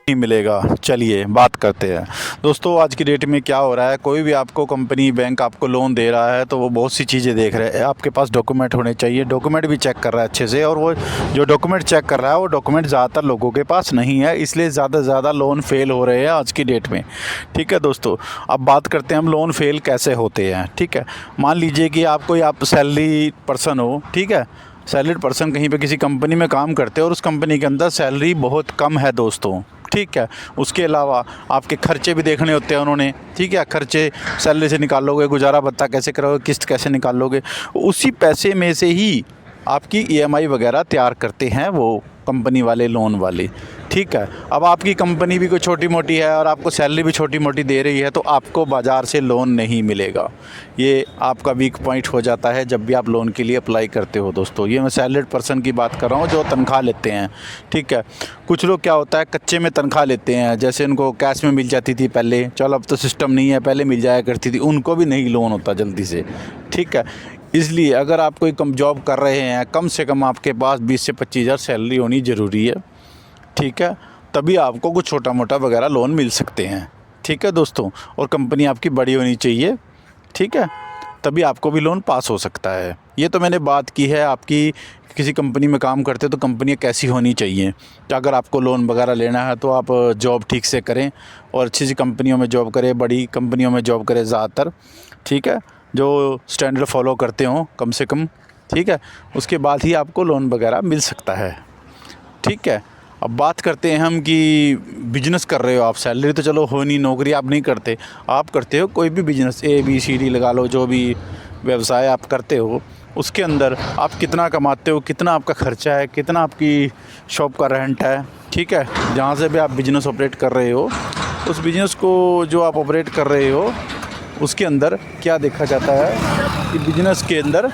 नहीं मिलेगा। चलिए बात करते हैं दोस्तों, आज की डेट में क्या हो रहा है। कोई भी आपको कंपनी बैंक आपको लोन दे रहा है तो वो बहुत सी चीज़ें देख रहे हैं। आपके पास डॉक्यूमेंट होने चाहिए, डॉक्यूमेंट भी चेक कर रहा है अच्छे से, और वो जो डॉक्यूमेंट चेक कर रहा है वो डॉक्यूमेंट ज़्यादातर लोगों के पास नहीं है, इसलिए ज़्यादा से ज़्यादा लोन फेल हो रहे हैं आज की डेट में। ठीक है दोस्तों, अब बात करते हैं हम लोन फेल कैसे होते हैं। ठीक है, मान लीजिए कि आप सैलरी पर्सन हो, ठीक है, सैलरीड पर्सन कहीं पे किसी कंपनी में काम करते हो और उस कंपनी के अंदर सैलरी बहुत कम है दोस्तों। ठीक है, उसके अलावा आपके खर्चे भी देखने होते हैं उन्होंने। ठीक है, खर्चे सैलरी से निकालोगे, गुजारा भत्ता कैसे करोगे, किस्त कैसे निकालोगे, उसी पैसे में से ही आपकी ईएमआई वगैरह तैयार करते हैं वो कंपनी वाले, लोन वाले। ठीक है, अब आपकी कंपनी भी कोई छोटी मोटी है और आपको सैलरी भी छोटी मोटी दे रही है तो आपको बाज़ार से लोन नहीं मिलेगा। ये आपका वीक पॉइंट हो जाता है जब भी आप लोन के लिए अप्लाई करते हो दोस्तों। ये मैं सैलरीड पर्सन की बात कर रहा हूँ जो तनख्वाह लेते हैं। ठीक है, कुछ लोग क्या होता है कच्चे में तनख्वाह लेते हैं, जैसे उनको कैश में मिल जाती थी पहले, चलो अब तो सिस्टम नहीं है, पहले मिल जाया करती थी, उनको भी नहीं लोन होता जल्दी से। ठीक है, इसलिए अगर आप कोई कम जॉब कर रहे हैं, कम से कम आपके पास 20 से 25 हज़ार सैलरी होनी ज़रूरी है। ठीक है, तभी आपको कुछ छोटा मोटा वगैरह लोन मिल सकते हैं। ठीक है दोस्तों, और कंपनी आपकी बड़ी होनी चाहिए। ठीक है, तभी आपको भी लोन पास हो सकता है। ये तो मैंने बात की है आपकी किसी कंपनी में काम करते तो कंपनियाँ कैसी होनी चाहिए। तो अगर आपको लोन वगैरह लेना है तो आप जॉब ठीक से करें और अच्छी सी कंपनियों में जॉब करें, बड़ी कंपनियों में जॉब करें ज़्यादातर। ठीक है, जो स्टैंडर्ड फॉलो करते हों कम से कम। ठीक है, उसके बाद ही आपको लोन वगैरह मिल सकता है। ठीक है, अब बात करते हैं हम कि बिजनेस कर रहे हो आप, सैलरी तो चलो हो नहीं, नौकरी आप नहीं करते, आप करते हो कोई भी बिजनेस, ABCD लगा लो, जो भी व्यवसाय आप करते हो उसके अंदर आप कितना कमाते हो, कितना आपका खर्चा है, कितना आपकी शॉप का रेंट है। ठीक है, जहाँ से भी आप बिजनेस ऑपरेट कर रहे हो, उस बिजनेस को जो आप ऑपरेट कर रहे हो उसके अंदर क्या देखा जाता है कि बिजनेस के अंदर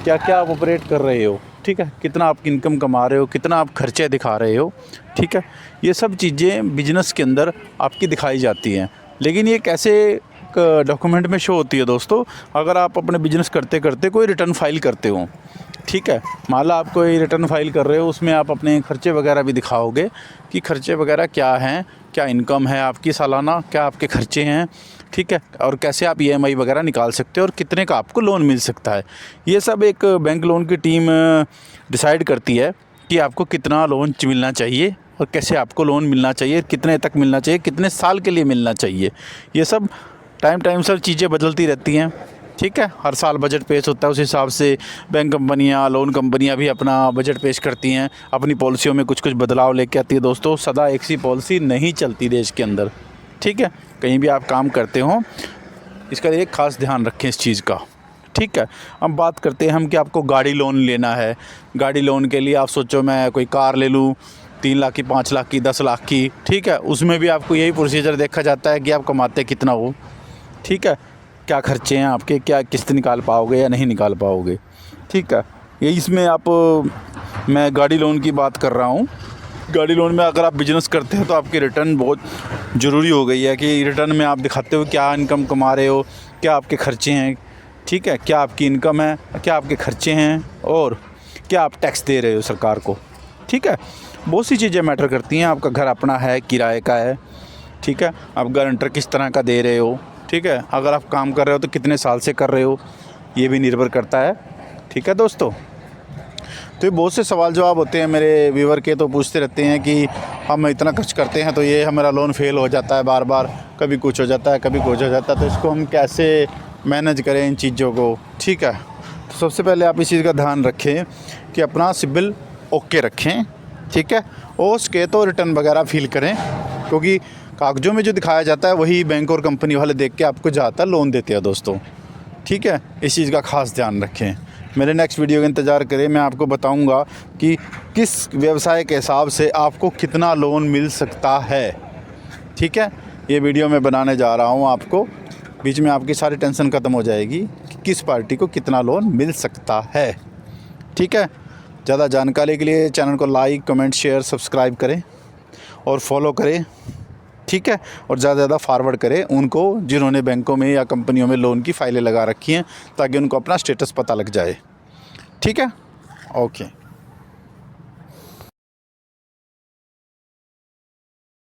क्या क्या आप ऑपरेट कर रहे हो। ठीक है, कितना आप इनकम कमा रहे हो, कितना आप खर्चे दिखा रहे हो। ठीक है, ये सब चीज़ें बिजनेस के अंदर आपकी दिखाई जाती हैं। लेकिन ये कैसे डॉक्यूमेंट में शो होती है दोस्तों, अगर आप अपने बिजनेस करते करते कोई रिटर्न फाइल करते हो। ठीक है, मान लो आप कोई रिटर्न फाइल कर रहे हो, उसमें आप अपने खर्चे वगैरह भी दिखाओगे कि खर्चे वगैरह क्या हैं, क्या इनकम है आपकी सालाना, क्या आपके खर्चे हैं। ठीक है, और कैसे आप EMI वगैरह निकाल सकते हो और कितने का आपको लोन मिल सकता है। ये सब एक बैंक लोन की टीम डिसाइड करती है कि आपको कितना लोन मिलना चाहिए और कैसे आपको लोन मिलना चाहिए, कितने तक मिलना चाहिए, कितने साल के लिए मिलना चाहिए। ये सब टाइम सर चीज़ें बदलती रहती हैं। ठीक है, हर साल बजट पेश होता है, उस हिसाब से बैंक कंपनियां, लोन कंपनियां भी अपना बजट पेश करती हैं, अपनी पॉलिसियों में कुछ कुछ बदलाव लेके आती है दोस्तों। सदा एक सी पॉलिसी नहीं चलती देश के अंदर। ठीक है, कहीं भी आप काम करते हो इसका एक ख़ास ध्यान रखें इस चीज़ का। ठीक है, अब बात करते हैं हम कि आपको गाड़ी लोन लेना है। गाड़ी लोन के लिए आप सोचो मैं कोई कार ले लूँ 3 लाख की, 5 लाख की, 10 लाख की। ठीक है, उसमें भी आपको यही प्रोसीजर देखा जाता है कि आप कमाते कितना हो। ठीक है, क्या खर्चे हैं आपके, क्या किस्त निकाल पाओगे या नहीं निकाल पाओगे। ठीक है, ये इसमें मैं गाड़ी लोन की बात कर रहा हूँ। गाड़ी लोन में अगर आप बिज़नेस करते हो तो आपकी रिटर्न बहुत ज़रूरी हो गई है कि रिटर्न में आप दिखाते हो क्या इनकम कमा रहे हो, क्या आपके खर्चे हैं। ठीक है, क्या आपकी इनकम है, क्या आपके खर्चे हैं, और क्या आप टैक्स दे रहे हो सरकार को। ठीक है, बहुत सी चीज़ें मैटर करती हैं। आपका घर अपना है, किराए का है। ठीक है, आप गारंटर किस तरह का दे रहे हो। ठीक है, अगर आप काम कर रहे हो तो कितने साल से कर रहे हो, ये भी निर्भर करता है। ठीक है दोस्तों, तो ये बहुत से सवाल जवाब होते हैं मेरे व्यूवर के, तो पूछते रहते हैं कि हम इतना खर्च करते हैं तो ये हमारा लोन फेल हो जाता है बार बार, कभी कुछ हो जाता है, कभी कुछ हो जाता है, तो इसको हम कैसे मैनेज करें इन चीज़ों को। ठीक है, तो सबसे पहले आप इस चीज़ का ध्यान रखें कि अपना सिबिल ओके रखें। ठीक है, उसके तो रिटर्न वगैरह फिल करें, क्योंकि कागज़ों में जो दिखाया जाता है वही बैंक और कंपनी वाले देख के आपको ज़्यादातर लोन देते हैं दोस्तों। ठीक है, इस चीज़ का ख़ास ध्यान रखें। मेरे नेक्स्ट वीडियो का इंतज़ार करें, मैं आपको बताऊंगा कि किस व्यवसाय के हिसाब से आपको कितना लोन मिल सकता है। ठीक है, ये वीडियो मैं बनाने जा रहा हूँ आपको, बीच में आपकी सारी टेंशन ख़त्म हो जाएगी कि किस पार्टी को कितना लोन मिल सकता है। ठीक है, ज़्यादा जानकारी के लिए चैनल को लाइक, कमेंट, शेयर, सब्सक्राइब करें और फॉलो करें। ठीक है, और ज़्यादा से ज़्यादा फॉरवर्ड करें उनको जिन्होंने बैंकों में या कंपनियों में लोन की फ़ाइलें लगा रखी हैं, ताकि उनको अपना स्टेटस पता लग जाए। ठीक है, ओके।